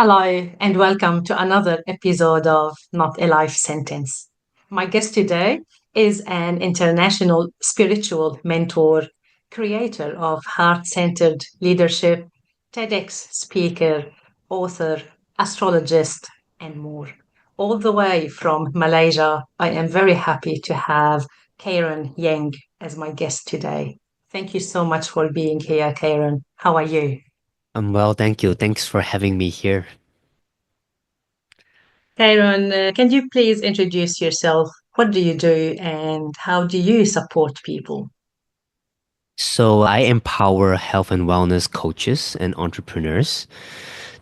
Hello, and welcome to another episode of Not a Life Sentence. My guest today is an international spiritual mentor, creator of heart centered leadership, TEDx speaker, author, astrologist, and more. All the way from Malaysia, I am very happy to have Chiron Yeng as my guest today. Thank you so much for being here, Chiron. How are you? I'm well, thank you. Thanks for having me here. Karen, can you please introduce yourself? What do you do and how do you support people? So, I empower health and wellness coaches and entrepreneurs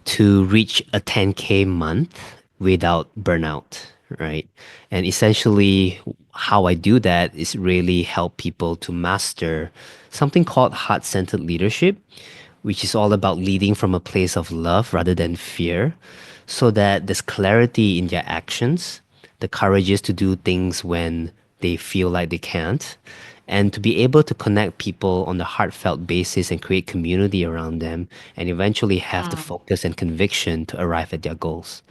to reach a 10K month without burnout, right? And essentially, how I do that is really help people to master something called heart centered leadership, which is all about leading from a place of love rather than fear, so that there's clarity in their actions, the courage is to do things when they feel like they can't, and to be able to connect people on the heartfelt basis and create community around them, and eventually have the Mm. focus and conviction to arrive at their goals.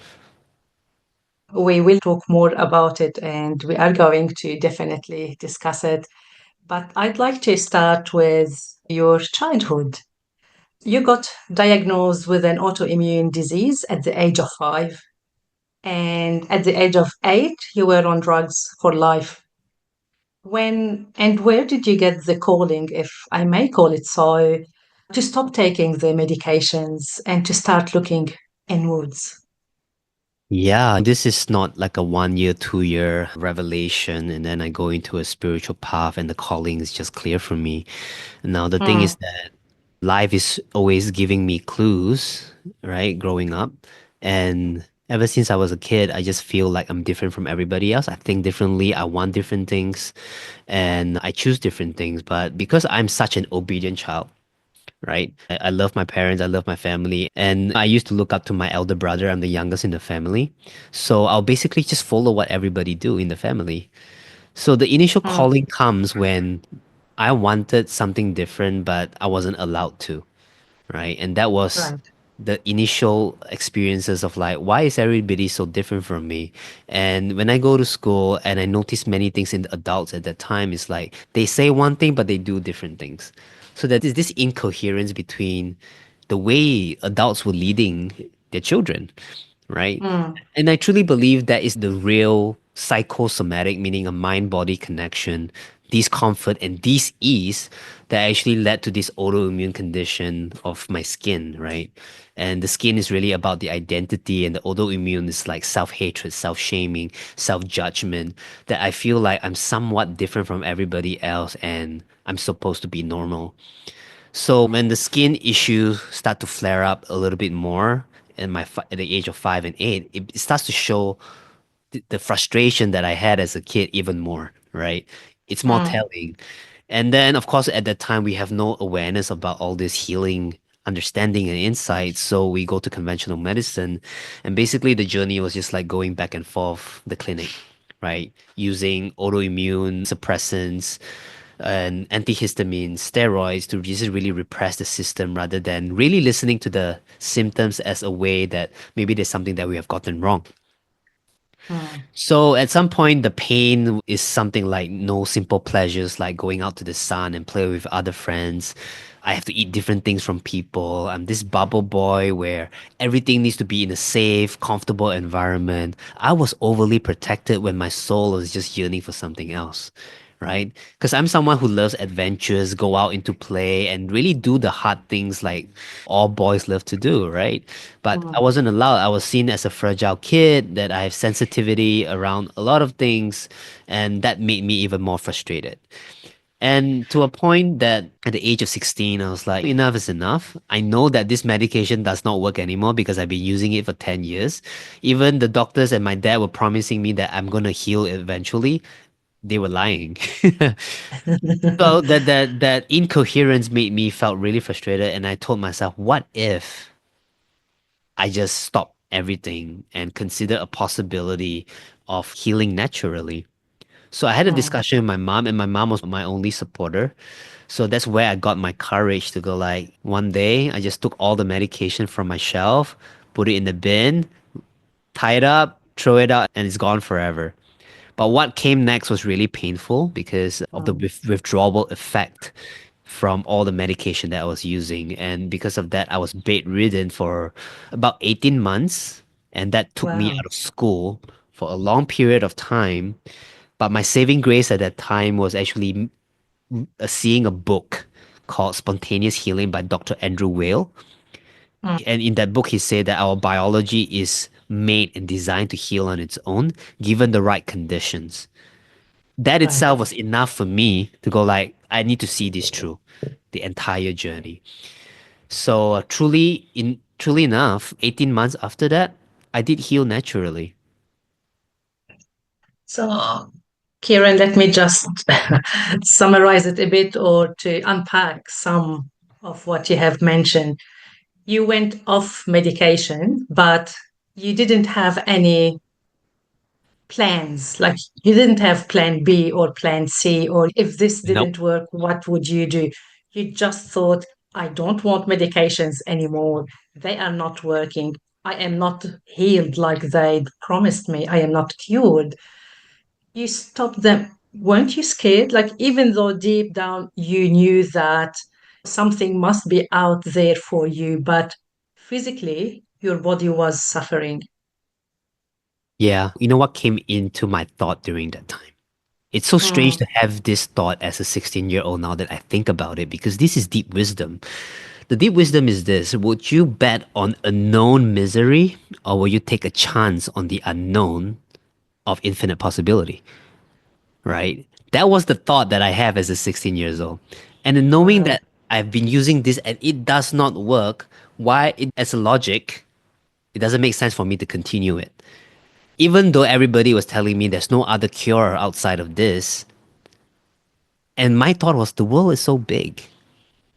We will talk more about it and we are going to definitely discuss it. But I'd like to start with your childhood. You got diagnosed with an autoimmune disease at the age of 5, and at the age of 8, you were on drugs for life. When and where did you get the calling, if I may call it so, to stop taking the medications and to start looking inwards? Yeah, this is not like a 1 year, 2 year revelation, and then I go into a spiritual path and the calling is just clear for me. Now, the thing is Mm, that life is always giving me clues, right, growing up. And ever since I was a kid, I just feel like I'm different from everybody else. I think differently, I want different things, and I choose different things. But because I'm such an obedient child, right? I love my parents, I love my family, and I used to look up to my elder brother. I'm the youngest in the family. So I'll basically just follow what everybody do in the family. So the initial mm, calling comes when I wanted something different, but I wasn't allowed to, right? And that was right. the initial experiences of like, why is everybody so different from me? And when I go to school and I notice many things in the adults at that time, it's like they say one thing, but they do different things. So that is this incoherence between the way adults were leading their children, right? Mm, And I truly believe that is the real psychosomatic, meaning a mind body connection, discomfort and dis-ease that actually led to this autoimmune condition of my skin, right? And the skin is really about the identity, and the autoimmune is like self hatred, self shaming, self judgment, that I feel like I'm somewhat different from everybody else and I'm supposed to be normal. So when the skin issues start to flare up a little bit more at the age of 5 and 8, it starts to show the frustration that I had as a kid even more, right? It's more mm, telling. And then, of course, at that time, we have no awareness about all this healing, understanding, and insights. So we go to conventional medicine. And basically, the journey was just like going back and forth the clinic, right? Using autoimmune suppressants and antihistamines, steroids to just really repress the system rather than really listening to the symptoms as a way that maybe there's something that we have gotten wrong. mm, So at some point, the pain is something like no simple pleasures like going out to the sun and play with other friends. I have to eat different things from people. I'm this bubble boy where everything needs to be in a safe, comfortable environment. I was overly protected when my soul was just yearning for something else, right? Because I'm someone who loves adventures, go out into play, and really do the hard things like all boys love to do, right? But I mm, wasn't allowed. I was seen as a fragile kid, that I have sensitivity around a lot of things, and that made me even more frustrated. And to a point that at the age of 16, I was like, enough is enough. I know that this medication does not work anymore because I've been using it for 10 years. Even the doctors and my dad were promising me that I'm going to heal eventually. They were lying. So that incoherence made me felt really frustrated, and I told myself, what if I just stop everything and consider a possibility of healing naturally? So I had a mm, discussion with my mom, and my mom was my only supporter. So that's where I got my courage to go like, one day I just took all the medication from my shelf, put it in the bin, tie it up, throw it out, and it's gone forever. But what came next was really painful because of the Mm. withdrawal effect from all the medication that I was using. And because of that, I was bedridden for about 18 months. And that took me Wow. out of school for a long period of time. But my saving grace at that time was actually seeing a book called Spontaneous Healing by Dr. Andrew Weil. Mm. And in that book, he said that our biology is made and designed to heal on its own, given the right conditions. That Right. itself was enough for me to go like, I need to see this through the entire journey. So truly enough, 18 months after that, I did heal naturally. So, Kieran, let me just summarize it a bit or to unpack some of what you have mentioned. You went off medication, but you didn't have any plans. Like you didn't have plan B or plan C, or if this Nope. didn't work, what would you do? You just thought, I don't want medications anymore. They are not working. I am not healed like they promised me. I am not cured. You stopped them. Weren't you scared? Like, even though deep down you knew that something must be out there for you, but physically your body was suffering. Yeah. You know what came into my thought during that time? It's so strange Mm, to have this thought as a 16-year-old now that I think about it because this is deep wisdom. The deep wisdom is this: would you bet on a known misery or will you take a chance on the unknown of infinite possibility? Right? That was the thought that I have as a 16 years old. And in knowing wow. that I've been using this and it does not work, why it as a logic, it doesn't make sense for me to continue it. Even though everybody was telling me there's no other cure outside of this, and my thought was the world is so big.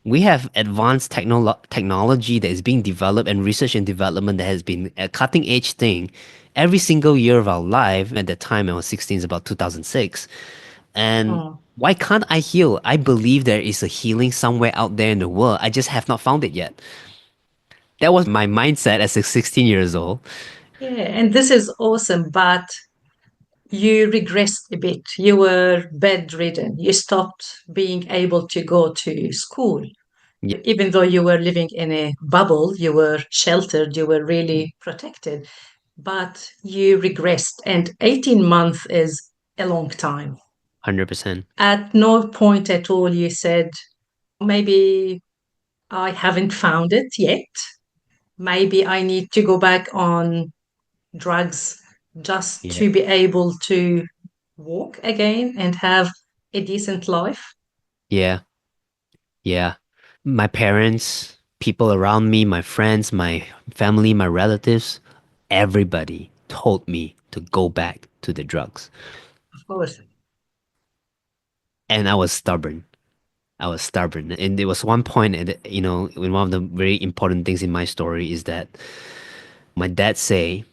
We have advanced technology that is being developed and research and development that has been a cutting edge thing every single year of our life. At that time, I was 16, is about 2006. And Mm. why can't I heal? I believe there is a healing somewhere out there in the world. I just have not found it yet. That was my mindset as a 16 years old. Yeah, and this is awesome, but you regressed a bit. You were bedridden. You stopped being able to go to school. Even though you were living in a bubble, you were sheltered, you were really protected, but you regressed. And 18 months is a long time. 100%. At no point at all you said, maybe I haven't found it yet. Maybe I need to go back on drugs just Yeah. to be able to walk again and have a decent life. Yeah. Yeah. My parents, people around me, my friends, my family, my relatives, everybody told me to go back to the drugs. Of course. And I was stubborn. I was stubborn. And there was one point, when one of the very important things in my story is that my dad say,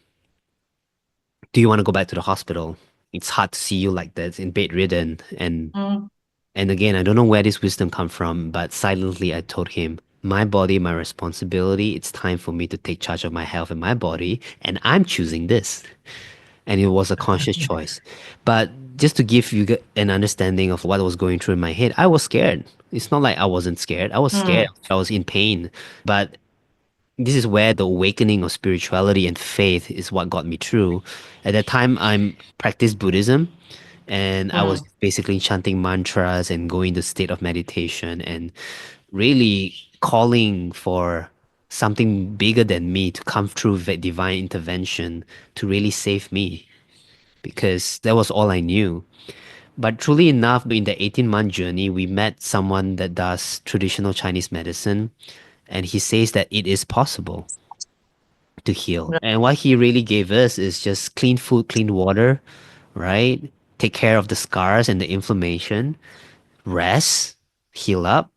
do you want to go back to the hospital? It's hard to see you like that in bedridden. Mm, And again, I don't know where this wisdom come from, but silently I told him, my body, my responsibility. It's time for me to take charge of my health and my body, and I'm choosing this. And it was a conscious choice. But just to give you an understanding of what was going through in my head, I was scared. It's not like I wasn't scared. I was scared. mm, I was in pain. But this is where the awakening of spirituality and faith is what got me through. At that time, I'm practiced Buddhism, and I was mm. basically chanting mantras and going to state of meditation and really calling for something bigger than me to come through with divine intervention to really save me because that was all I knew. But truly enough, in the 18-month journey, we met someone that does traditional Chinese medicine, and he says that it is possible to heal. And what he really gave us is just clean food, clean water, right? Take care of the scars and the inflammation, rest, heal up,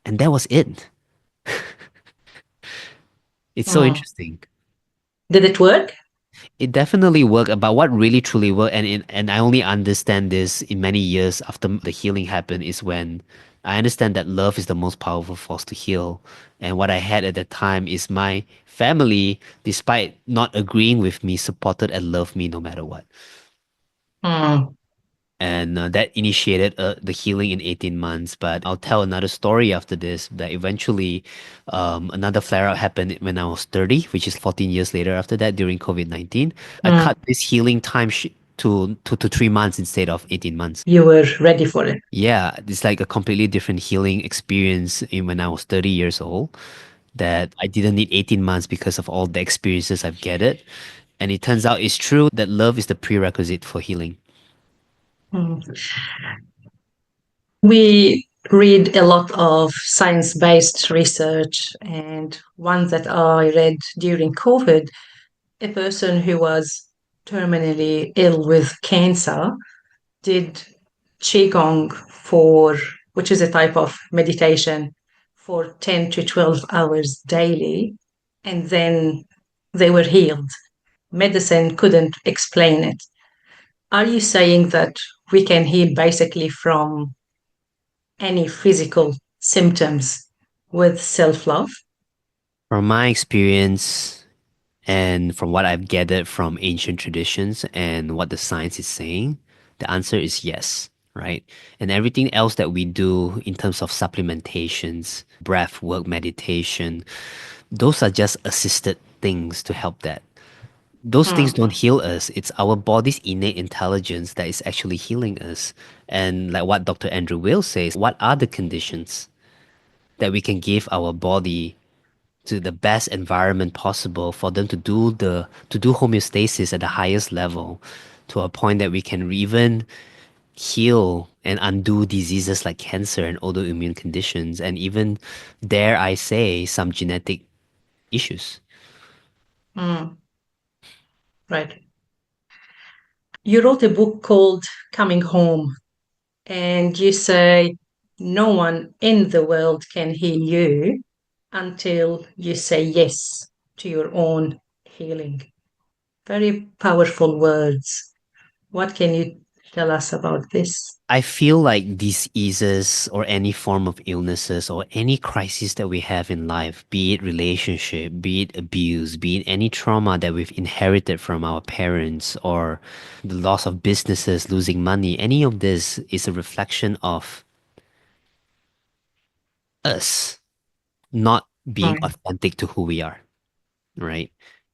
and that was it. It's so Mm. interesting. Did it work? It definitely worked, but what really truly worked, and I only understand this in many years after the healing happened, is when I understand that love is the most powerful force to heal. And what I had at that time is my family, despite not agreeing with me, supported and loved me no matter what. Mm, And that initiated the healing in 18 months. But I'll tell another story after this that eventually another flare up happened when I was 30, which is 14 years later after that during COVID 19. I mm. cut this healing time to 3 months instead of 18 months. You were ready for it. Yeah, it's like a completely different healing experience when I was 30 years old that I didn't need 18 months because of all the experiences I've gathered. And it turns out it's true that love is the prerequisite for healing. Mm. We read a lot of science-based research, and one that I read during COVID, a person who was terminally ill with cancer did Qigong for, which is a type of meditation, for 10 to 12 hours daily, and then they were healed. Medicine couldn't explain it. Are you saying that we can heal basically from any physical symptoms with self love? From my experience, and from what I've gathered from ancient traditions and what the science is saying, the answer is yes, right? And everything else that we do in terms of supplementations, breath work, meditation, those are just assisted things to help that. Those things Mm, don't heal us. It's our body's innate intelligence that is actually healing us. And like what Dr. Andrew Will says, what are the conditions that we can give our body to the best environment possible for them to do homeostasis at the highest level to a point that we can even heal and undo diseases like cancer and autoimmune conditions and even dare I say some genetic issues. mm, right. You wrote a book called Coming Home, and you say no one in the world can heal you until you say yes to your own healing. Very powerful words. What can you tell us about this? I feel like diseases or any form of illnesses or any crisis that we have in life, be it relationship, be it abuse, be it any trauma that we've inherited from our parents or the loss of businesses, losing money, any of this is a reflection of us not being Mm, authentic to who we are, right?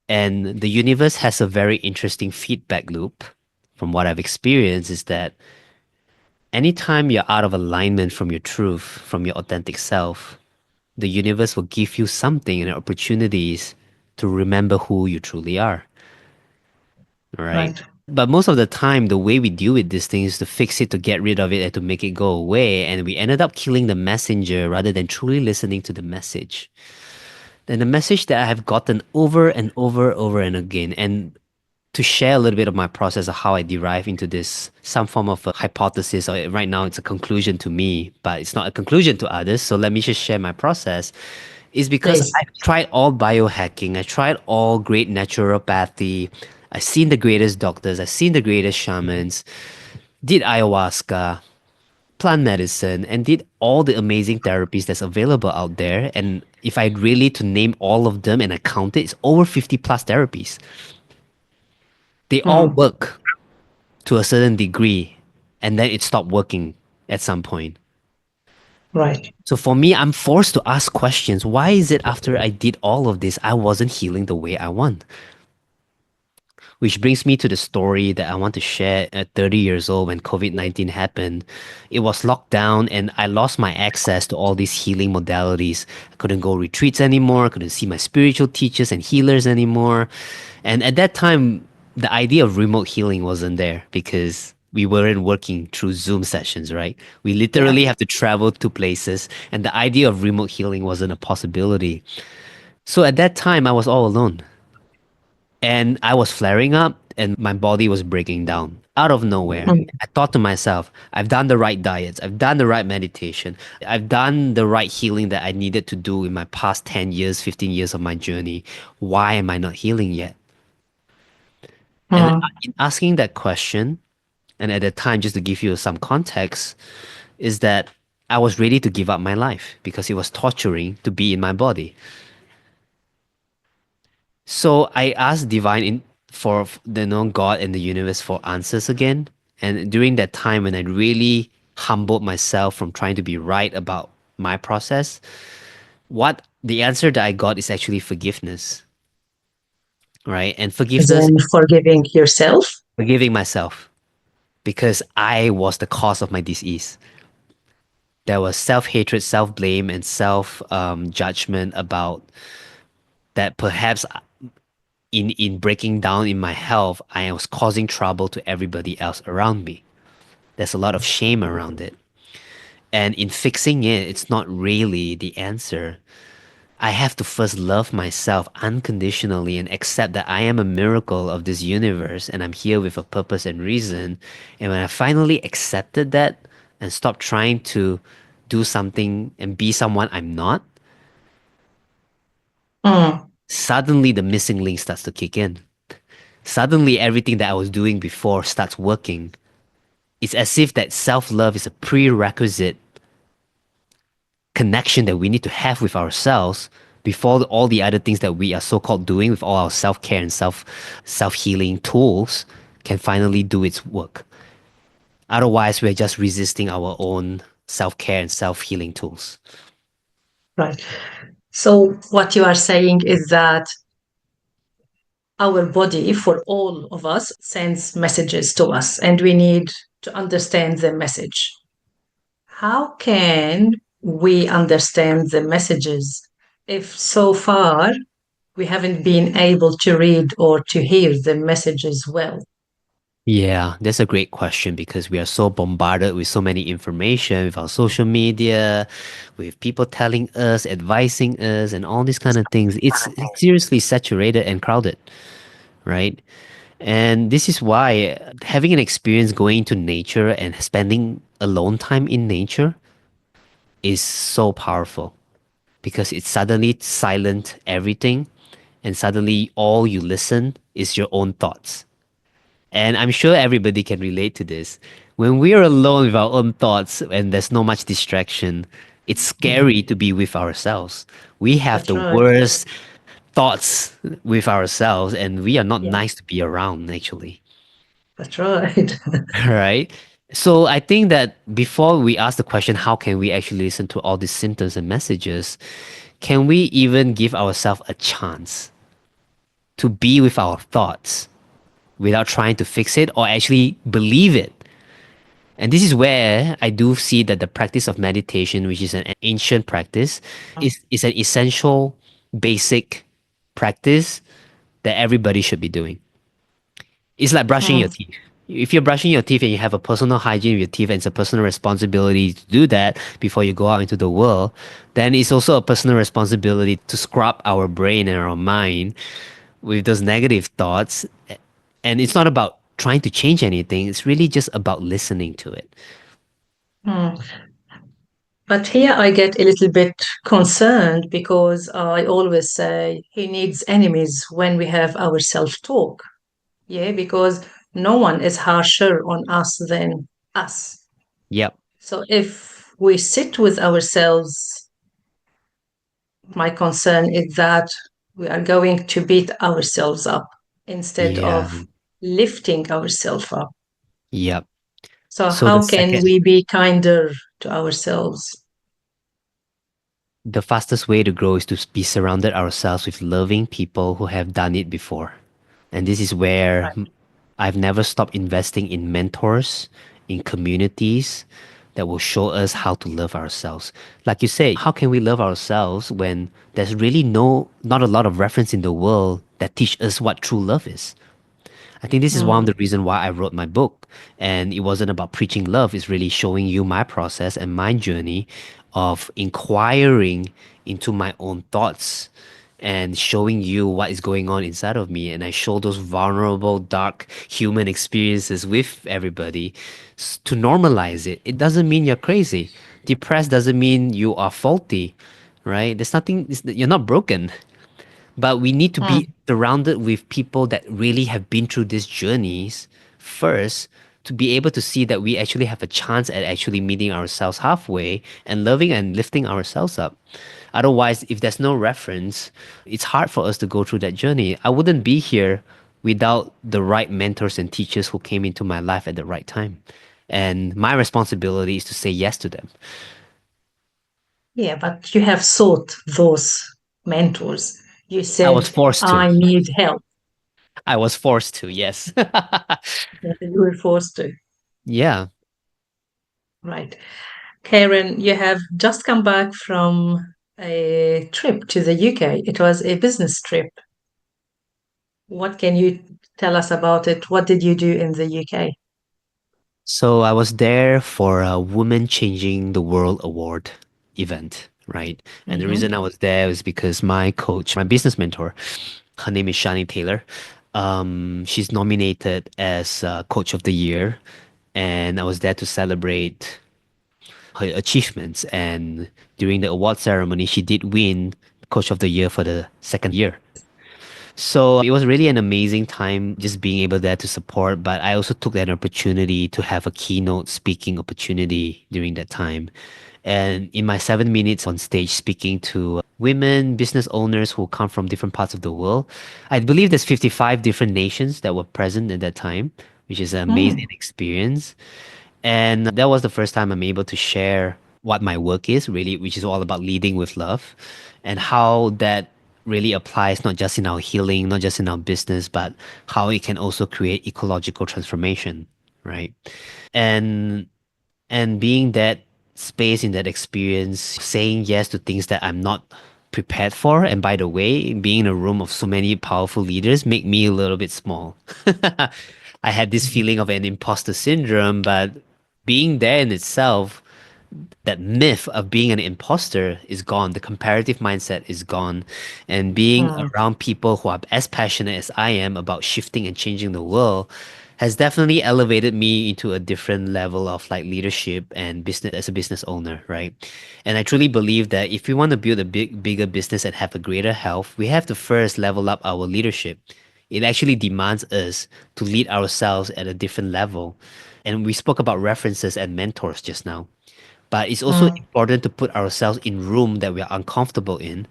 And the universe has a very interesting feedback loop from what I've experienced is that anytime you're out of alignment from your truth, from your authentic self, the universe will give you something and opportunities to remember who you truly are, right? right. But most of the time, the way we deal with this thing is to fix it, to get rid of it, and to make it go away. And we ended up killing the messenger rather than truly listening to the message. And the message that I have gotten over and over and again, and to share a little bit of my process of how I derive into this some form of a hypothesis, or right now it's a conclusion to me, but it's not a conclusion to others. So let me just share my process. Is because Please. I've tried all biohacking, I tried all great naturopathy, I've seen the greatest doctors, I've seen the greatest shamans, did ayahuasca, plant medicine, and did all the amazing therapies that's available out there. And if I really to name all of them and I count it, it's over 50 plus therapies. They all Mm, work to a certain degree, and then it stopped working at some point. right. So for me, I'm forced to ask questions. Why is it after I did all of this, I wasn't healing the way I want? Which brings me to the story that I want to share at 30 years old when COVID 19 happened. It was locked down and I lost my access to all these healing modalities. I couldn't go retreats anymore, I couldn't see my spiritual teachers and healers anymore. And at that time, the idea of remote healing wasn't there because we weren't working through Zoom sessions, right? We Yeah. literally have to travel to places, and the idea of remote healing wasn't a possibility. So at that time, I was all alone and I was flaring up and my body was breaking down out of nowhere. Mm, I thought to myself, I've done the right diets, I've done the right meditation, I've done the right healing that I needed to do in my past 10 years, 15 years of my journey. Why am I not healing yet? And mm, in asking that question, and at the time, just to give you some context, is that I was ready to give up my life because it was torturing to be in my body. So I asked divine in for the known God and the universe for answers again. And during that time when I really humbled myself from trying to be right about my process, what the answer that I got is actually forgiveness, right? And As forgiveness, in forgiving yourself. forgiving myself because I was the cause of my disease. There was self hatred, self blame, and self judgment about that perhaps in breaking down in my health, I was causing trouble to everybody else around me. There's a lot of shame around it. And in fixing it, it's not really the answer. I have to first love myself unconditionally and accept that I am a miracle of this universe and I'm here with a purpose and reason. And when I finally accepted that and stopped trying to do something and be someone I'm not, Mm, suddenly the missing link starts to kick in. Suddenly everything that I was doing before starts working. It's as if that self love is a prerequisite connection that we need to have with ourselves before all the other things that we are so called doing with all our self care and self healing tools can finally do its work. Otherwise, we're just resisting our own self care and self healing tools. right. So, what you are saying is that our body, for all of us, sends messages to us, and we need to understand the message. How can we understand the messages if so far we haven't been able to read or to hear the messages well? Yeah, that's a great question because we are so bombarded with so many information with our social media, with people telling us, advising us, and all these kind of things. It's seriously saturated and crowded, right? And this is why having an experience going to nature and spending alone time in nature is so powerful because it suddenly silent everything and suddenly all you listen is your own thoughts. And I'm sure everybody can relate to this. When we're alone with our own thoughts and there's no much distraction, it's scary to be with ourselves. We have That's the right. worst thoughts with ourselves and we are not Yeah, nice to be around actually. that's right. Right? So I think that before we ask the question, how can we actually listen to all these symptoms and messages? Can we even give ourselves a chance to be with our thoughts without trying to fix it or actually believe it? And this is where I do see that the practice of meditation, which is an ancient practice, is an essential, basic practice that everybody should be doing. It's like brushing your Mm, teeth. If you're brushing your teeth and you have a personal hygiene with your teeth and it's a personal responsibility to do that before you go out into the world, then it's also a personal responsibility to scrub our brain and our mind with those negative thoughts. And it's not about trying to change anything, it's really just about listening to it. mm. But here I get a little bit concerned because I always say he needs enemies when we have our self talk. Yeah, because no one is harsher on us than us. Yep. So if we sit with ourselves, my concern is that we are going to beat ourselves up instead Yeah. of lifting ourselves up. Yep. So, So the how can second, we be kinder to ourselves? the fastest way to grow is to be surrounded ourselves with loving people who have done it before. And this is where Right. I've never stopped investing in mentors, in communities that will show us how to love ourselves. Like you say, how can we love ourselves when there's really not a lot of reference in the world that teach us what true love is? I think this is one of the Mm, reasons why I wrote my book. And it wasn't about preaching love, it's really showing you my process and my journey of inquiring into my own thoughts and showing you what is going on inside of me. And I show those vulnerable, dark human experiences with everybody to normalize it. It doesn't mean you're crazy. Depressed doesn't mean you are faulty, right? There's nothing, you're not broken. But we need to be mm, surrounded with people that really have been through these journeys first to be able to see that we actually have a chance at actually meeting ourselves halfway and loving and lifting ourselves up. Otherwise, if there's no reference, it's hard for us to go through that journey. I wouldn't be here without the right mentors and teachers who came into my life at the right time. And my responsibility is to say yes to them. Yeah, but you have sought those mentors. You I was said, forced to. I need help. I was forced to, yes. You were forced to. Yeah. Right. Karen, you have just come back from a trip to the UK. It was a business trip. What can you tell us about it? What did you do in the UK? So I was there for a Women Changing the World Award event, right? And the reason Mm-hmm. I was there was because my coach, my business mentor, her name is Shani Taylor. She's nominated as Coach of the Year, and I was there to celebrate her achievements. And during the award ceremony, she did win Coach of the Year for the second year. So it was really an amazing time just being able there to support. But I also took that opportunity to have a keynote speaking opportunity during that time. And in my 7 minutes on stage speaking to women, business owners who come from different parts of the world, I believe there's 55 different nations that were present at that time, which is an amazing Mm. experience. And that was the first time I'm able to share what my work is really, which is all about leading with love and how that really applies not just in our healing, not just in our business, but how it can also create ecological transformation, right? And being that space in that experience, saying yes to things that I'm not prepared for. And by the way, being in a room of so many powerful leaders make me a little bit small. I had this feeling of an imposter syndrome, but being there in itself, that myth of being an imposter is gone. The comparative mindset is gone. And being Mm. around people who are as passionate as I am about shifting and changing the world has definitely elevated me into a different level of like leadership and business as a business owner, right? And I truly believe that if we want to build a bigger business and have a greater health, we have to first level up our leadership. It actually demands us to lead ourselves at a different level. And we spoke about references and mentors just now, but it's also Mm. important to put ourselves in room that we are uncomfortable in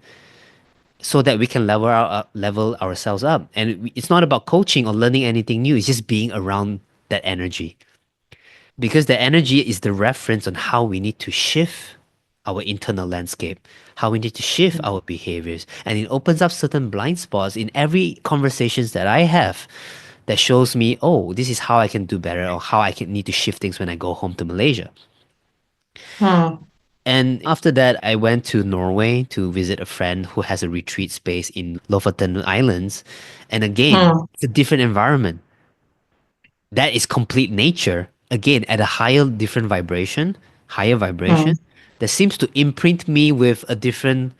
so that we can level ourselves up. And it's not about coaching or learning anything new, it's just being around that energy, because the energy is the reference on how we need to shift our internal landscape, how we need to shift our behaviors, and it opens up certain blind spots in every conversations that I have that shows me, oh, this is how I can do better or how I can need to shift things when I go home to Malaysia. Mm. And after that, I went to Norway to visit a friend who has a retreat space in Lofoten Islands. And again, Mm. it's a different environment. That is complete nature. Again, at a higher vibration, Mm. that seems to imprint me with a different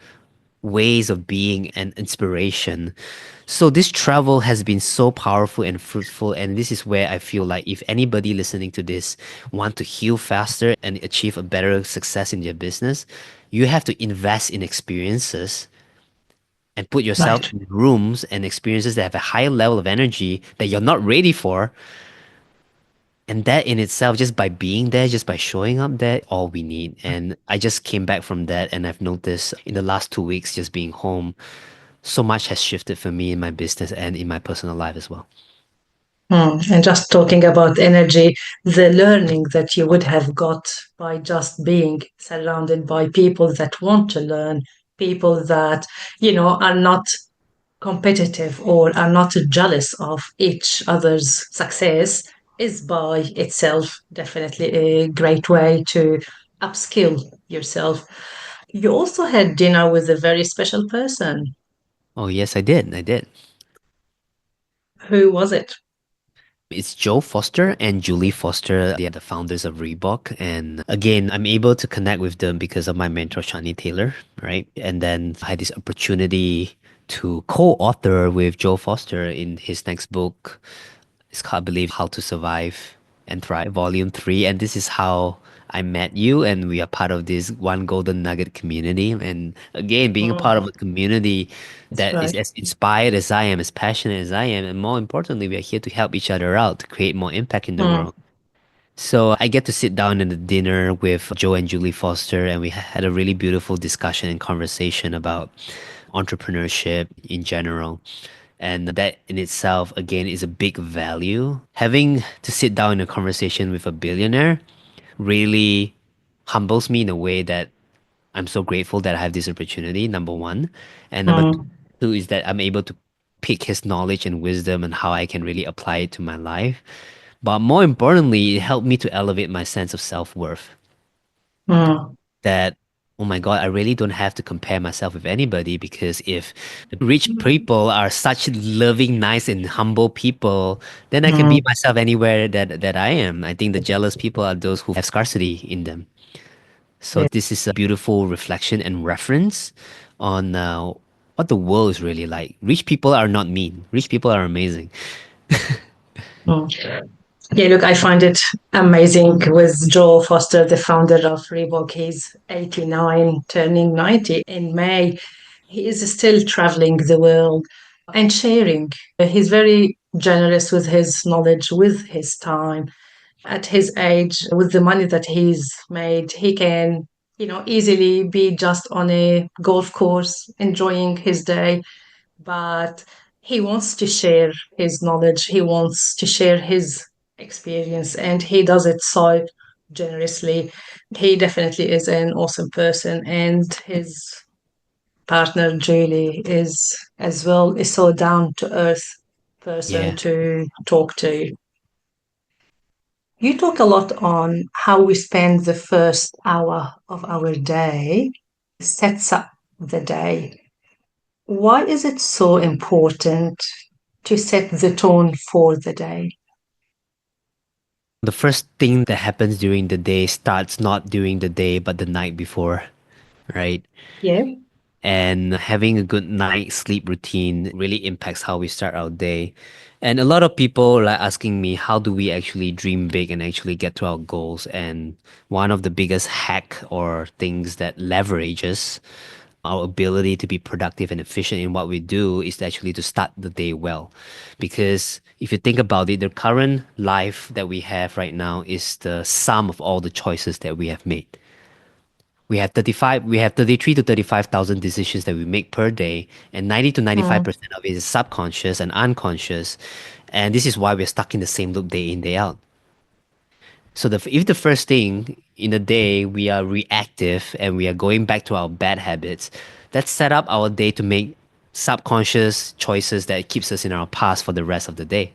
ways of being and inspiration. So this travel has been so powerful and fruitful, and this is where I feel like if anybody listening to this want to heal faster and achieve a better success in their business, you have to invest in experiences and put yourself Right. in rooms and experiences that have a higher level of energy that you're not ready for. And that in itself, just by being there, just by showing up there, all we need. And I just came back from that, and I've noticed in the last 2 weeks, just being home, so much has shifted for me in my business and in my personal life as well. Mm. And just talking about energy, the learning that you would have got by just being surrounded by people that want to learn, people that, are not competitive or are not jealous of each other's success is by itself definitely a great way to upskill yourself. You also had dinner with a very special person. Oh, yes, I did. I did. Who was it? It's Joe Foster and Julie Foster. They are the founders of Reebok. And again, I'm able to connect with them because of my mentor, Shani Taylor, right? And then I had this opportunity to co-author with Joe Foster in his next book. It's called, I believe, How to Survive and Thrive, Volume 3. And this is how I met you, and we are part of this One Golden Nugget community. And again, being a part of Mm, a community that's that is right. as inspired as I am, as passionate as I am, and more importantly, we are here to help each other out to create more impact in the Mm, world. So I get to sit down at the dinner with Joe and Julie Foster, and we had a really beautiful discussion and conversation about entrepreneurship in general. And that in itself, again, is a big value. Having to sit down in a conversation with a billionaire really humbles me in a way that I'm so grateful that I have this opportunity, number one. And number Mm, two is that I'm able to pick his knowledge and wisdom and how I can really apply it to my life. But more importantly, it helped me to elevate my sense of self worth. mm, That, oh my God, I really don't have to compare myself with anybody because if the rich people are such loving, nice, and humble people, then I can be mm. myself anywhere that I am. I think the jealous people are those who have scarcity in them. So Yeah. this is a beautiful reflection and reference on what the world is really like. Rich people are not mean. Rich people are amazing. Mm. Yeah, look, I find it amazing with Joel Foster, the founder of Reebok. He's 89, turning 90 in May. He is still traveling the world and sharing. He's very generous with his knowledge, with his time. At his age, with the money that he's made, he can, easily be just on a golf course, enjoying his day, but he wants to share his knowledge, he wants to share his experience, and he does it so generously. He definitely is an awesome person, and his partner Julie is as well is so down to earth person Yeah. to talk to. You talk a lot on how we spend the first hour of our day sets up the day. Why is it so important to set the tone for the day? The first thing that happens during the day starts not during the day, but the night before, right? Yeah. And having a good night sleep routine really impacts how we start our day. And a lot of people are asking me, how do we actually dream big and actually get to our goals? And one of the biggest hack or things that leverages our ability to be productive and efficient in what we do is actually to start the day well. Because if you think about it, the current life that we have right now is the sum of all the choices that we have made. We have 33 to 35,000 decisions that we make per day, and 90 to Mm, 95% of it is subconscious and unconscious. And this is why we're stuck in the same loop day in, day out. So if the first thing in the day we are reactive and we are going back to our bad habits, let's set up our day to make subconscious choices that keeps us in our past for the rest of the day.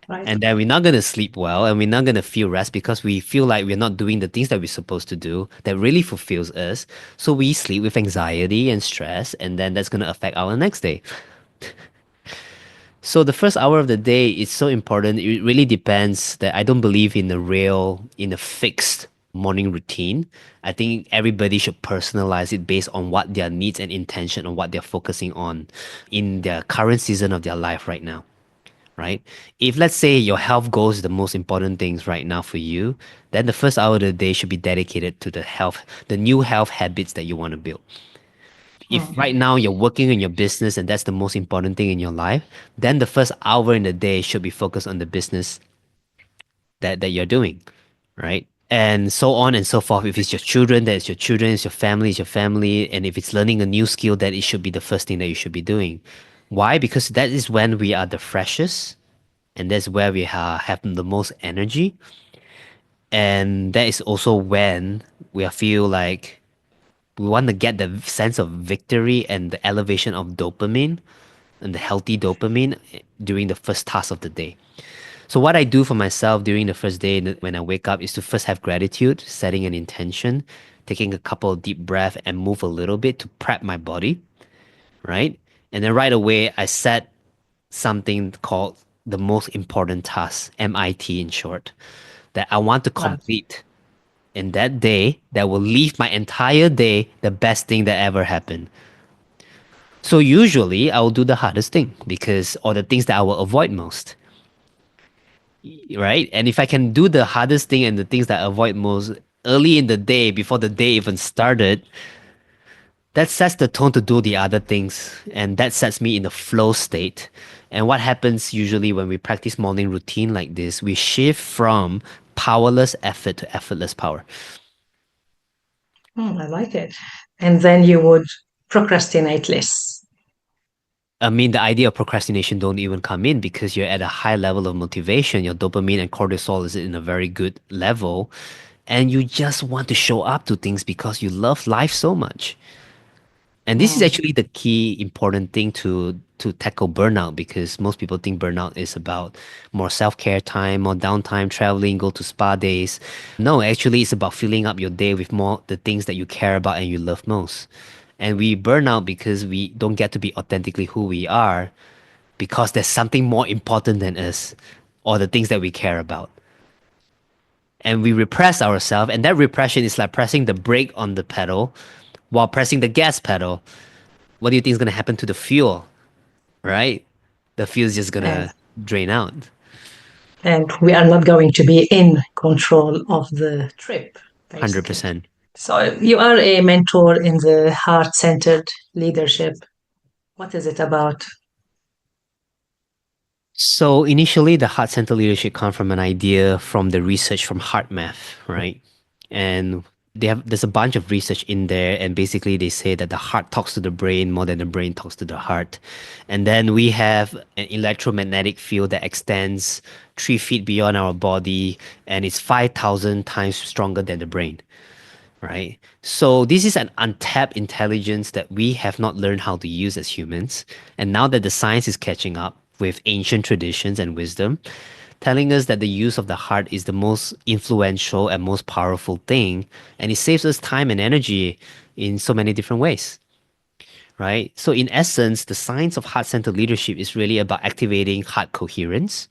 right. And then we're not gonna sleep well and we're not gonna feel rest because we feel like we're not doing the things that we're supposed to do that really fulfills us. So we sleep with anxiety and stress, and then that's gonna affect our next day. So the first hour of the day is so important. It really depends that I don't believe in a fixed morning routine. I think everybody should personalize it based on what their needs and intention on what they're focusing on in their current season of their life right now. Right? If let's say your health goals is the most important things right now for you, then the first hour of the day should be dedicated to the new health habits that you want to build. If right Mm, now you're working in your business and that's the most important thing in your life, then the first hour in the day should be focused on the business that you're doing, right? And so on and so forth. If it's your children, that is your children, it's your family, it's your family. And if it's learning a new skill, that it should be the first thing that you should be doing. Why? Because that is when we are the freshest and that's where we have the most energy. And that is also when we feel like we want to get the sense of victory and the elevation of dopamine and the healthy dopamine during the first task of the day. So what I do for myself during the first day when I wake up is to first have gratitude, setting an intention, taking a couple of deep breaths and move a little bit to prep my body, right? And then right away I set something called the most important task, MIT in short, that I want to right. complete in that day that will leave my entire day the best thing that ever happened. So usually I will do the hardest thing because or the things that I will avoid most, right? And if I can do the hardest thing and the things that I avoid most early in the day before the day even started, that sets the tone to do the other things and that sets me in a flow state. And what happens usually when we practice morning routine like this, we shift from powerless effort to effortless power. I like it. And then you would procrastinate less. I mean, the idea of procrastination don't even come in because you're at a high level of motivation. Your dopamine and cortisol is in a very good level, and you just want to show up to things because you love life so much. And this is Mm, actually the key important thing to tackle burnout, because most people think burnout is about more self-care time, more downtime, traveling, go to spa days. No, actually it's about filling up your day with more the things that you care about and you love most. And we burn out because we don't get to be authentically who we are, because there's something more important than us or the things that we care about. And we repress ourselves, and that repression is like pressing the brake on the pedal while pressing the gas pedal. What do you think is going to happen to the fuel, right? The fuel is just going and to drain out. and we are not going to be in control of the trip, basically. 100%. So you are a mentor in the heart-centered leadership. What is it about? So initially, the heart center leadership come from an idea from the research from heart math, right? And there's a bunch of research in there, and basically they say that the heart talks to the brain more than the brain talks to the heart. And then we have an electromagnetic field that extends 3 feet beyond our body, and it's 5,000 times stronger than the brain, right? So this is an untapped intelligence that we have not learned how to use as humans. And now that the science is catching up with ancient traditions and wisdom, telling us that the use of the heart is the most influential and most powerful thing, and it saves us time and energy in so many different ways, right? So in essence, the science of heart-centered leadership is really about activating heart coherence,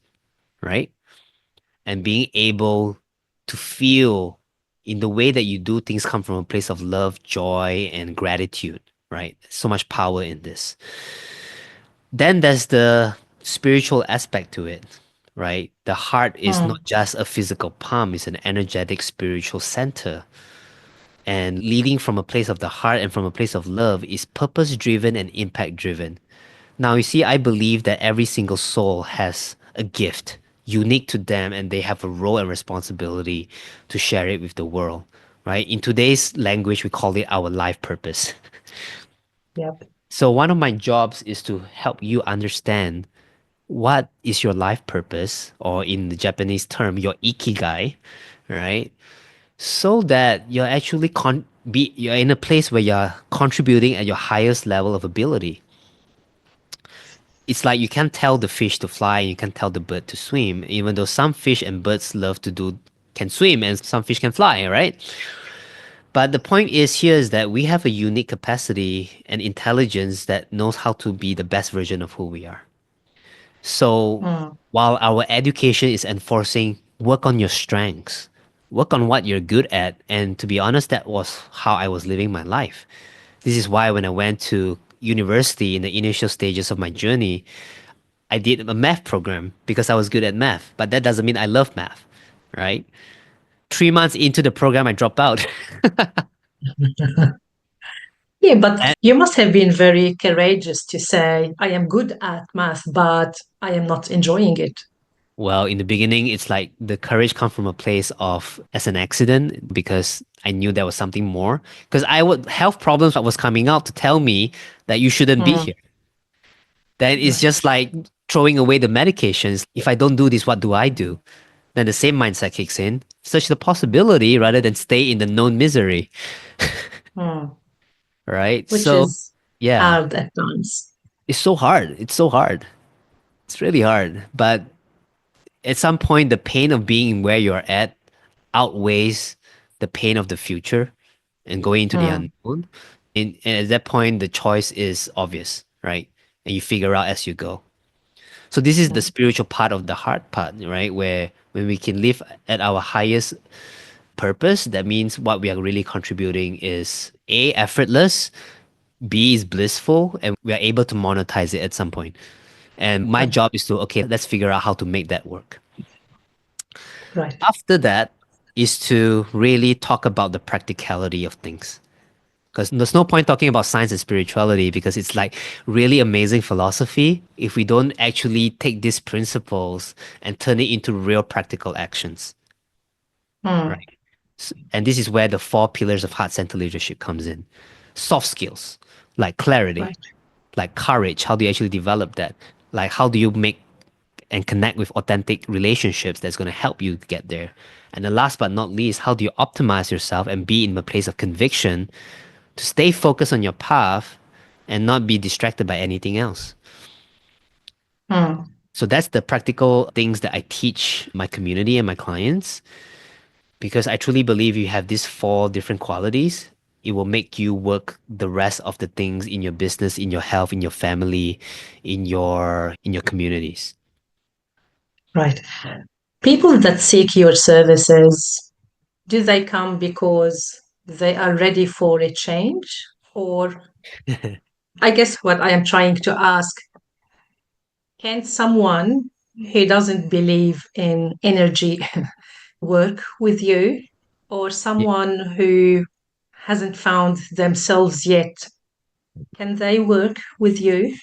right? And being able to feel in the way that you do things come from a place of love, joy, and gratitude, right? So much power in this. Then there's the spiritual aspect to it, right? The heart is Hmm, not just a physical pump, it's an energetic spiritual center. And leading from a place of the heart and from a place of love is purpose driven and impact driven. Now, you see, I believe that every single soul has a gift unique to them, and they have a role and responsibility to share it with the world, right? In today's language, we call it our life purpose. yep. So, one of my jobs is to help you understand what is your life purpose, or in the Japanese term, your ikigai, right? So that you're actually you're in a place where you're contributing at your highest level of ability. It's like you can't tell the fish to fly, you can't tell the bird to swim, even though some fish and birds love to do can swim and some fish can fly, right? But the point is here is that we have a unique capacity and intelligence that knows how to be the best version of who we are. So Hmm, while our education is enforcing work on your strengths, work on what you're good at, and to be honest, that was how I was living my life. This is why when I went to university in the initial stages of my journey, I did a math program because I was good at math, but that doesn't mean I love math, right? 3 months into the program, I dropped out. Yeah, but And you must have been very courageous to say, I am good at math, but I am not enjoying it. well, in the beginning, it's like the courage come from a place of as an accident, because I knew there was something more. Because I would health problems that was coming out to tell me that you shouldn't be Hmm, here. Then it's right. just like throwing away the medications. If I don't do this, what do I do? Then the same mindset kicks in. Such the possibility rather than stay in the known misery, Hmm, right? which So is yeah, hard at times. it's so hard. It's so hard. It's really hard. But at some point, the pain of being where you're at outweighs the pain of the future and going into the Hmm, unknown. And at that point, the choice is obvious, right? And you figure out as you go. So this is the hmm, spiritual part of the heart part, right? Where when we can live at our highest purpose, that means what we are really contributing is A, effortless, B is blissful, and we are able to monetize it at some point. And my right, job is to, okay, let's figure out how to make that work. right. After that is to really talk about the practicality of things. Because there's no point talking about science and spirituality because it's like really amazing philosophy if we don't actually take these principles and turn it into real practical actions. Mm, right? And this is where the four pillars of heart center leadership comes in. Soft skills, like clarity, right. like courage. How do you actually develop that? Like, how do you make and connect with authentic relationships that's going to help you get there? And the last but not least, how do you optimize yourself and be in a place of conviction to stay focused on your path and not be distracted by anything else? Mm, So that's the practical things that I teach my community and my clients, because I truly believe you have these four different qualities. It will make you work the rest of the things in your business, in your health, in your family, in your communities. right. People that seek your services, do they come because they are ready for a change? Or I guess what I am trying to ask, can someone who doesn't believe in energy work with you? Or someone who hasn't found themselves yet, can they work with you?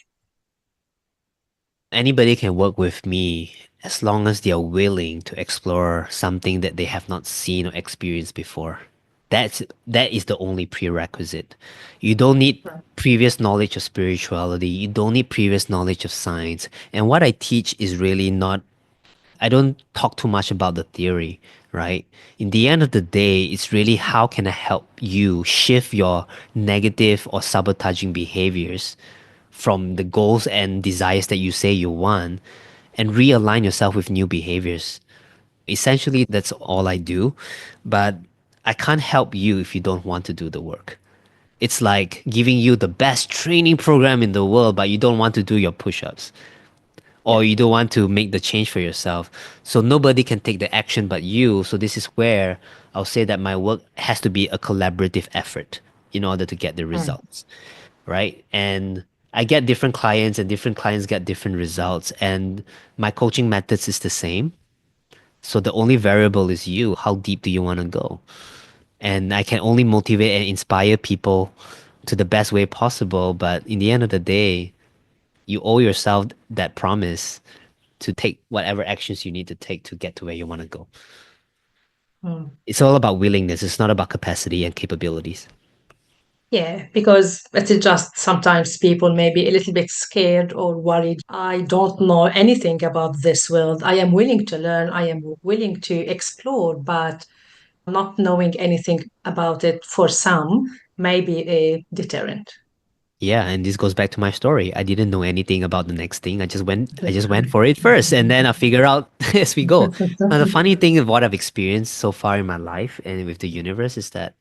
Anybody can work with me as long as they are willing to explore something that they have not seen or experienced before. That is the only prerequisite. You don't need Right. previous knowledge of spirituality. You don't need previous knowledge of science. And what I teach is really not, I don't talk too much about the theory, right? In the end of the day, it's really how can I help you shift your negative or sabotaging behaviors from the goals and desires that you say you want and realign yourself with new behaviors. Essentially, that's all I do, but I can't help you if you don't want to do the work. It's like giving you the best training program in the world, but you don't want to do your push ups or Yeah. you don't want to make the change for yourself. So nobody can take the action but you. So this is where I'll say that my work has to be a collaborative effort in order to get the Mm, results, right? And I get different clients and different clients get different results and my coaching methods is the same. So the only variable is you. How deep do you want to go? And I can only motivate and inspire people to the best way possible, but in the end of the day, you owe yourself that promise to take whatever actions you need to take to get to where you want to go. mm. It's all about willingness. It's not about capacity and capabilities. Yeah, because it's just sometimes people may be a little bit scared or worried. I don't know anything about this world. I am willing to learn, I am willing to explore, but not knowing anything about it for some may be a deterrent. Yeah, and this goes back to my story. I didn't know anything about the next thing. I just went for it first and then I figure out as we go. Now the funny thing of what I've experienced so far in my life and with the universe is that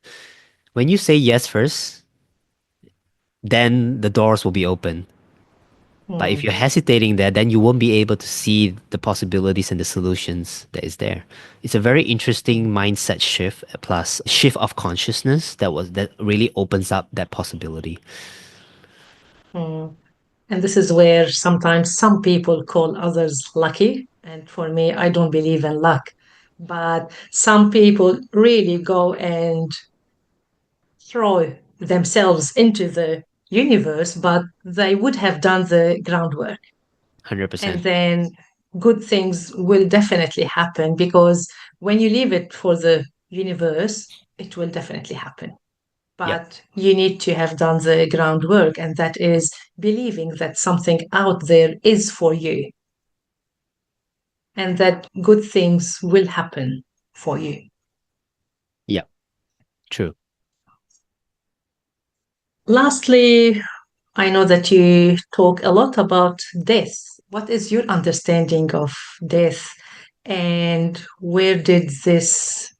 when you say yes first, then the doors will be open. But if you're Mm, hesitating there, then you won't be able to see the possibilities and the solutions that is there. It's a very interesting mindset shift plus shift of consciousness that really opens up that possibility. mm. And this is where sometimes some people call others lucky. And for me, I don't believe in luck. But some people really go and throw themselves into the universe, but they would have done the groundwork. And 100%. then good things will definitely happen because when you leave it for the universe, it will definitely happen. Yep. But you need to have done the groundwork, and that is believing that something out there is for you and that good things will happen for you. Yep. True. Lastly, I know that you talk a lot about death. What is your understanding of death and where did this,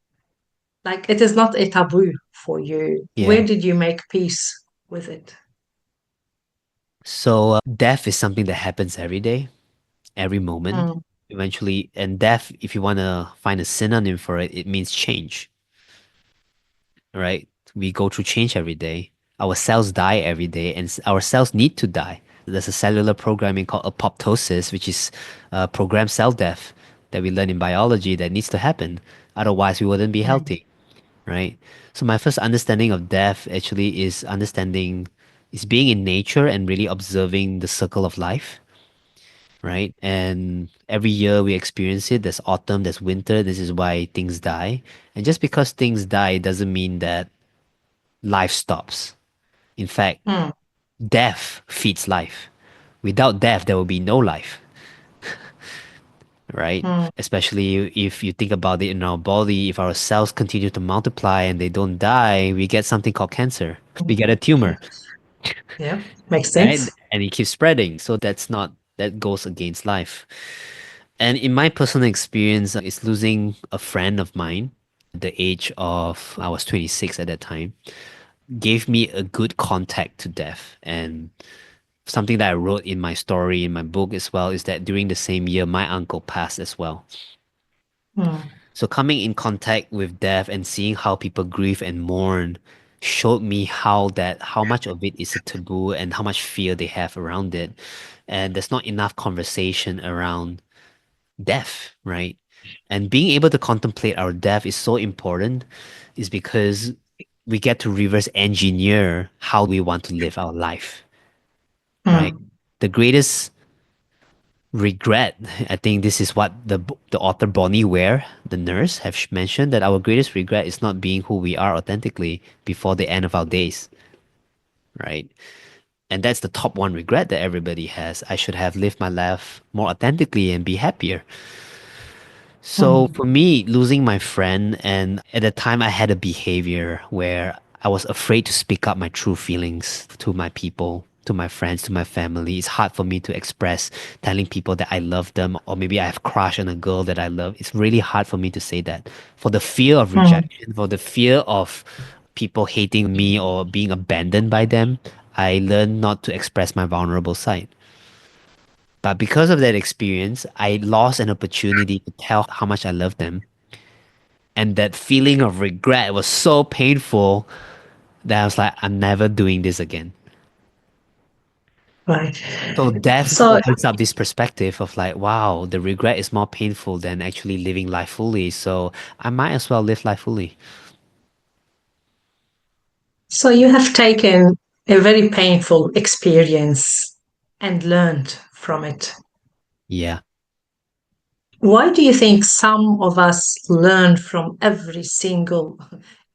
like, it is not a taboo for you. Where Yeah. did you make peace with it? So death is something that happens every day, every moment, Mm, eventually. And death, if you want to find a synonym for it, it means change, right? We go through change every day. Our cells die every day, and our cells need to die. There's a cellular programming called apoptosis, which is programmed cell death that we learn in biology that needs to happen. Otherwise, we wouldn't be mm, healthy, right? So my first understanding of death actually is being in nature and really observing the circle of life. right? And every year we experience it. There's autumn, there's winter. This is why things die. And just because things die doesn't mean that life stops. In fact, Mm, death feeds life. Without death, there will be no life, right? mm, Especially if you think about it in our body, if our cells continue to multiply and they don't die, we get something called cancer. We get a tumor, yeah, makes right? sense. And it keeps spreading. So that goes against life. And in my personal experience, it's losing a friend of mine at the age of, I was 26 at that time, gave me a good contact to death. And something that I wrote in my story, in my book as well, is that during the same year, my uncle passed as well. Mm, So coming in contact with death and seeing how people grieve and mourn showed me how much of it is a taboo and how much fear they have around it. And there's not enough conversation around death, right? And being able to contemplate our death is so important, is because we get to reverse engineer how we want to live our life, right? mm, The greatest regret, I think this is what the author Bonnie Ware, the nurse, have mentioned, that our greatest regret is not being who we are authentically before the end of our days, right? And that's the top one regret that everybody has. I should have lived my life more authentically and be happier. So mm, for me, losing my friend, and at the time I had a behavior where I was afraid to speak up my true feelings to my people, to my friends, to my family. It's hard for me to express telling people that I love them, or maybe I have crush on a girl that I love. It's really hard for me to say that for the fear of mm, rejection, for the fear of people hating me or being abandoned by them. I learned not to express my vulnerable side. But because of that experience, I lost an opportunity to tell how much I love them. And that feeling of regret was so painful that I was like, I'm never doing this again. right. So death So, opens up this perspective of like, wow, the regret is more painful than actually living life fully. So I might as well live life fully. so you have taken a very painful experience and learned from it. Yeah. Why do you think some of us learn from every single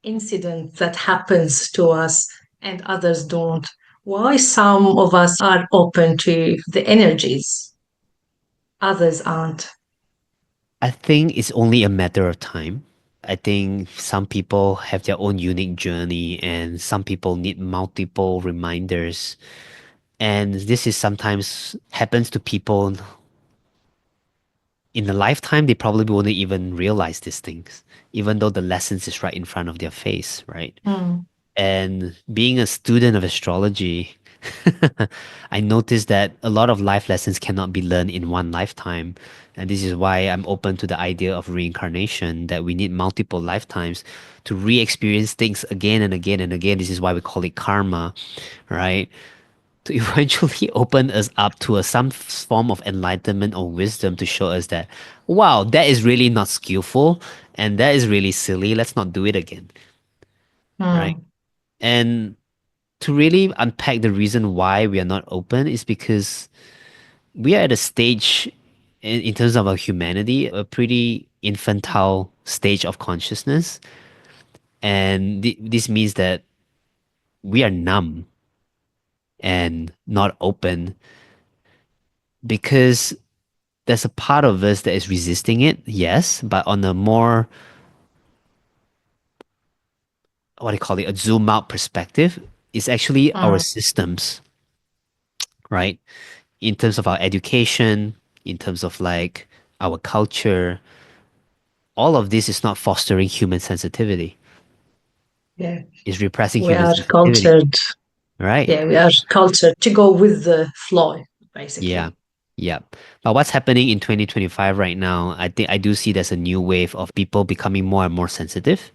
incident that happens to us and others don't? Why some of us are open to the energies, others aren't? I think it's only a matter of time. I think some people have their own unique journey and some people need multiple reminders. And this is sometimes happens to people in a lifetime, they probably won't even realize these things, even though the lessons is right in front of their face, right? Mm, And being a student of astrology, I noticed that a lot of life lessons cannot be learned in one lifetime. And this is why I'm open to the idea of reincarnation, that we need multiple lifetimes to re experience things again and again and again. This is why we call it karma, right? To eventually open us up to some form of enlightenment or wisdom to show us that, wow, that is really not skillful and that is really silly. Let's not do it again, right? mm, And to really unpack the reason why we are not open is because we are at a stage in terms of our humanity, a pretty infantile stage of consciousness. And this means that we are numb and not open because there's a part of us that is resisting it, yes, but on a more, what do you call it, a zoom out perspective, it's actually our mm. systems, right? In terms of our education, in terms of like our culture, all of this is not fostering human sensitivity. Yeah, It's repressing we human are sensitivity, cultured. right? Yeah, we are cultured to go with the flow, Yeah. basically. Yeah. But what's happening in 2025 right now, I think I do see there's a new wave of people becoming more and more sensitive.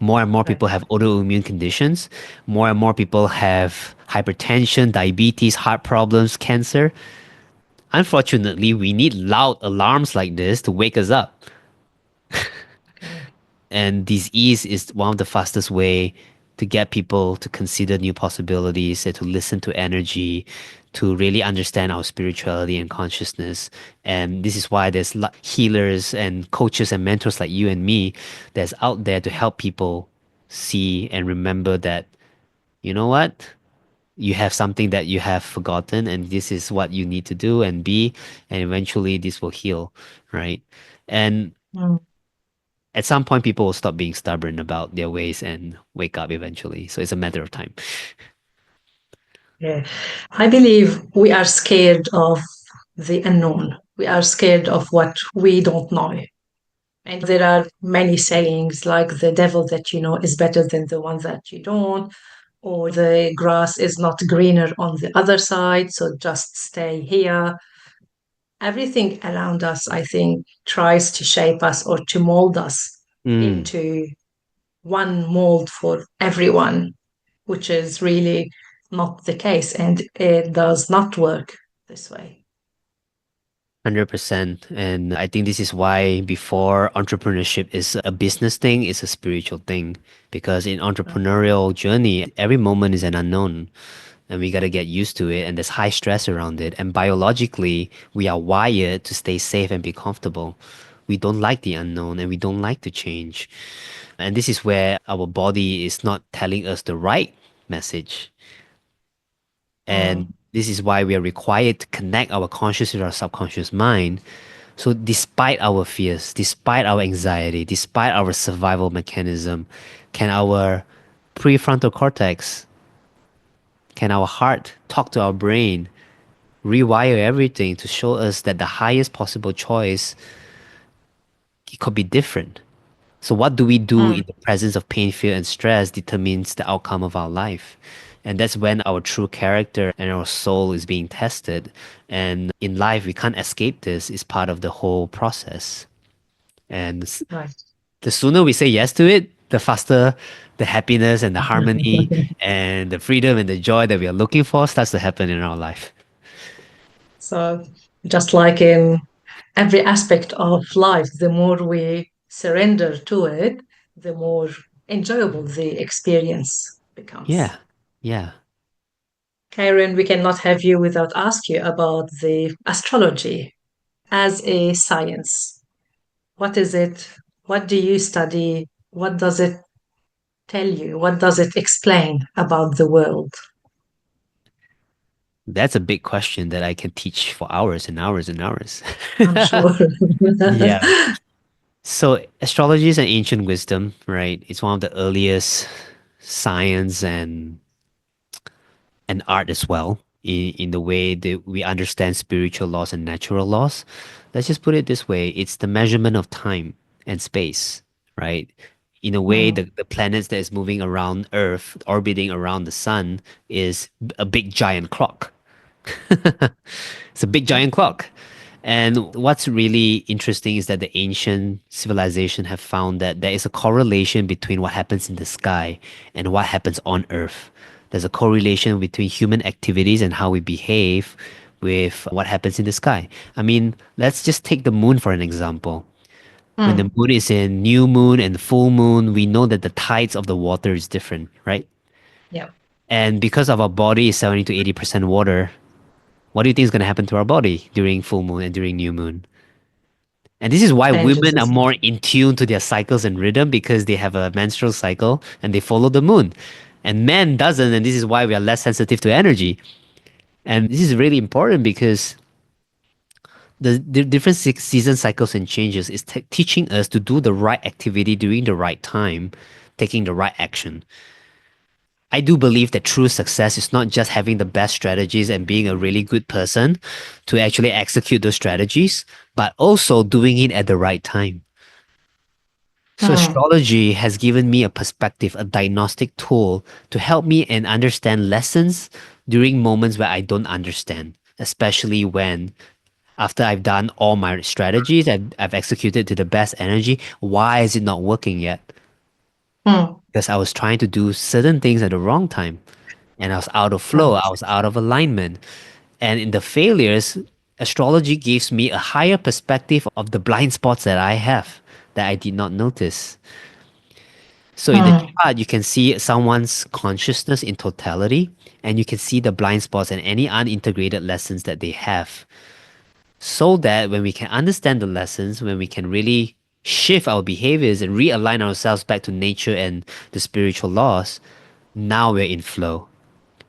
More and more Right. people have autoimmune conditions. More and more people have hypertension, diabetes, heart problems, cancer. Unfortunately, we need loud alarms like this to wake us up. Okay. And disease is one of the fastest way to get people to consider new possibilities and to listen to energy, to really understand our spirituality and consciousness. And this is why there's healers and coaches and mentors like you and me that's out there to help people see and remember that, you know what? You have something that you have forgotten, and this is what you need to do and be, and eventually this will heal, right? And Mm. at some point, people will stop being stubborn about their ways and wake up eventually. So it's a matter of time. Yeah. I believe we are scared of the unknown. We are scared of what we don't know. And there are many sayings like the devil that you know is better than the one that you don't, or the grass is not greener on the other side, so just stay here. Everything around us, I think, tries to shape us or to mold us Mm. into one mold for everyone, which is really not the case. And it does not work this way. 100%. And I think this is why before entrepreneurship is a business thing, it's a spiritual thing. Because in entrepreneurial journey, every moment is an unknown. And we got to get used to it. And there's high stress around it. And biologically, we are wired to stay safe and be comfortable. We don't like the unknown and we don't like to change. And this is where our body is not telling us the right message. Mm, And this is why we are required to connect our conscious with our subconscious mind. So, despite our fears, despite our anxiety, despite our survival mechanism, can our prefrontal cortex, can our heart talk to our brain, rewire everything to show us that the highest possible choice it could be different? So, what do we do mm, in the presence of pain, fear, and stress determines the outcome of our life. And that's when our true character and our soul is being tested. And in life, we can't escape this, it's part of the whole process. And right. the sooner we say yes to it, the faster the happiness and the harmony and the freedom and the joy that we are looking for starts to happen in our life. So, just like in every aspect of life, the more we surrender to it, the more enjoyable the experience becomes. Yeah. Yeah. Karen, we cannot have you without ask you about the astrology as a science. What is it? What do you study? What does it tell you? What does it explain about the world? That's a big question that I can teach for hours and hours and hours. I'm sure. Yeah. So astrology is an ancient wisdom, right? It's one of the earliest science and art as well in the way that we understand spiritual laws and natural laws. Let's just put it this way. It's the measurement of time and space, right? In a way, Mm, the planets that is moving around Earth, orbiting around the sun, is a big giant clock. It's a big giant clock. And what's really interesting is that the ancient civilization have found that there is a correlation between what happens in the sky and what happens on Earth. There's a correlation between human activities and how we behave with what happens in the sky. I mean, let's just take the moon for an example. When the mm, moon is in new moon and full moon, we know that the tides of the water is different, right? yeah. And because of our body is 70 to 80% water, what do you think is going to happen to our body during full moon and during new moon? And this is why Changes women are as more in tune to their cycles and rhythm because they have a menstrual cycle and they follow the moon. And men doesn't, and this is why we are less sensitive to energy. And this is really important because the different season cycles and changes is teaching us to do the right activity during the right time, taking the right action. I do believe that true success is not just having the best strategies and being a really good person to actually execute those strategies, but also doing it at the right time. So mm, astrology has given me a perspective, a diagnostic tool to help me and understand lessons during moments where I don't understand, especially when after I've done all my strategies, I've executed to the best energy. Why is it not working yet? mm, Because I was trying to do certain things at the wrong time and I was out of flow, I right. was out of alignment. And in the failures, astrology gives me a higher perspective of the blind spots that I have that I did not notice. So in the Hmm. chart, you can see someone's consciousness in totality, and you can see the blind spots and any unintegrated lessons that they have. So that when we can understand the lessons, when we can really shift our behaviors and realign ourselves back to nature and the spiritual laws, now we're in flow,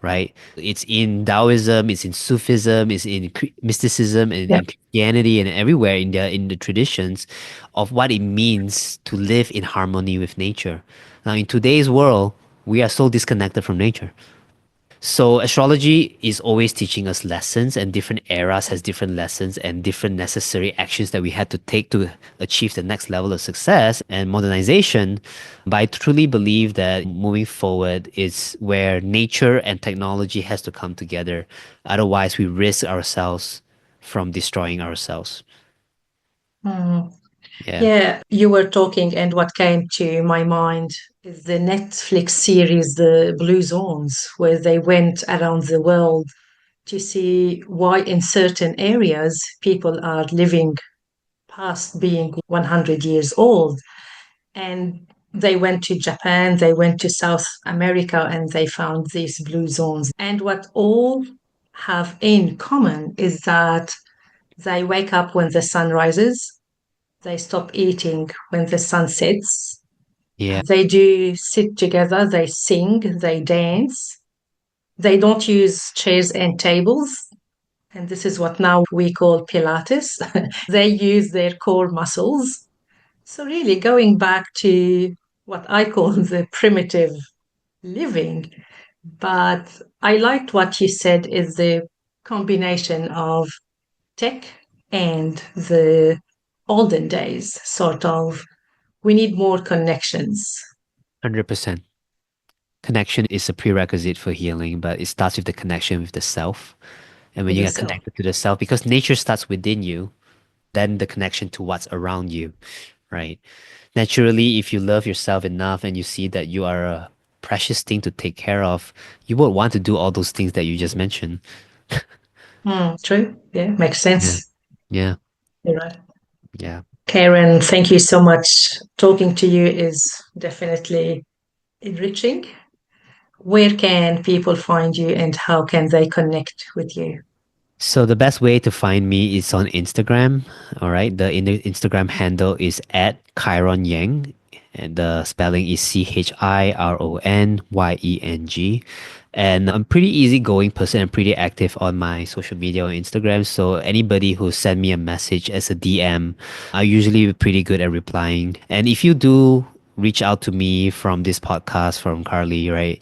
right? It's in Taoism, it's in Sufism, it's in mysticism and Yeah. in Christianity and everywhere in the traditions of what it means to live in harmony with nature. Now, in today's world, we are so disconnected from nature. So astrology is always teaching us lessons, and different eras has different lessons and different necessary actions that we had to take to achieve the next level of success and modernization. But I truly believe that moving forward is where nature and technology has to come together. Otherwise, we risk ourselves from destroying ourselves. Hmm. Yeah. Yeah, you were talking, and what came to my mind is the Netflix series, The Blue Zones, where they went around the world to see why in certain areas people are living past being 100 years old. And they went to Japan, they went to South America, and they found these blue zones. And what all have in common is that they wake up when the sun rises, they stop eating when the sun sets, Yeah. they do sit together, they sing, they dance, they don't use chairs and tables. And this is what now we call Pilates. They use their core muscles. So, really, going back to what I call the primitive living. But I liked what you said is the combination of tech and the olden days, sort of. We need more connections 100%. Connection is a prerequisite for healing, but it starts with the connection with the self. And when with you get yourself. connected to the self, because nature starts within you, then the connection to what's around you, right? Naturally, if you love yourself enough and you see that you are a precious thing to take care of, you would want to do all those things that you just mentioned. True. Yeah, makes Yeah. sense. Yeah. You're right. Yeah. Karen, thank you so much. Talking to you is definitely enriching. Where can people find you and how can they connect with you? So the best way to find me is on Instagram. All right. The Instagram handle is at Chiron Yeng. And the spelling is ChironyEng. And I'm pretty easygoing person and pretty active on my social media on Instagram. So anybody who send me a message as a DM, I usually pretty good at replying. And if you do reach out to me from this podcast from Carly, right?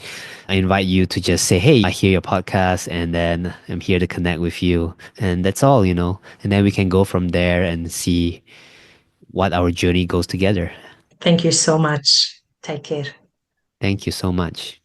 I invite you to just say, hey, I hear your podcast and then I'm here to connect with you. And that's all, you know. And then we can go from there and see what our journey goes together. Thank you so much. Take care. Thank you so much.